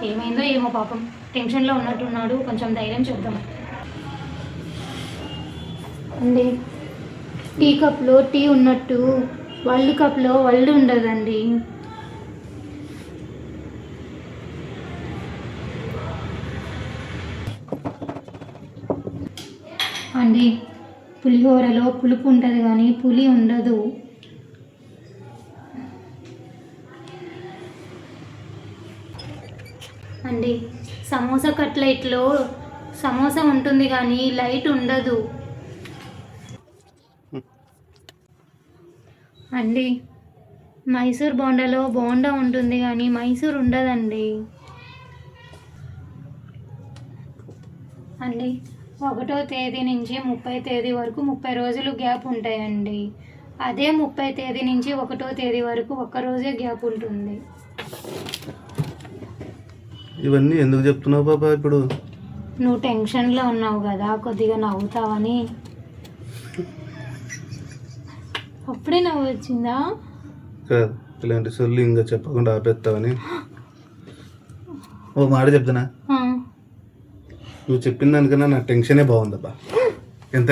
ఏమైందో ఏమో పాపం టెన్షన్లో ఉన్నట్టున్నాడు, కొంచెం ధైర్యం చెప్దాం అండి. టీ కప్లో టీ ఉన్నట్టు వరల్డ్ కప్లో వరల్డ్ ఉండదండి. అండి పులిహోరలో పులుపు ఉంటుంది కానీ పులి ఉండదు. అండి సమోసా కట్లెట్లో సమోసా ఉంటుంది కానీ లైట్ ఉండదు. అండి మైసూర్ బోండాలో బోండా ఉంటుంది కానీ మైసూర్ ఉండదండి. అండి 1వ తేదీ నుంచి 30వ తేదీ వరకు 30 రోజులు గ్యాప్ ఉంటాయండి. అదే 30వ తేదీ నుంచి 1వ తేదీ వరకు ఒక్కరోజే గ్యాప్ ఉంటుంది. ఇవన్నీ ఎందుకు చెప్తున్నావు పాపా? ఇప్పుడు నువ్వు టెన్షన్లో ఉన్నావు కదా, కొద్దిగా నవ్వుతావని. అప్పుడే నవ్వు వచ్చిందా? కాదు, ఇలాంటి సొల్లు ఇంకా చెప్పకుండా ఆపేస్తావని. ఓ మాట చెప్తున్నా, నువ్వు చెప్పిన దానికన్నా నా టెన్షనే బాగుందబ్బా. ఎంత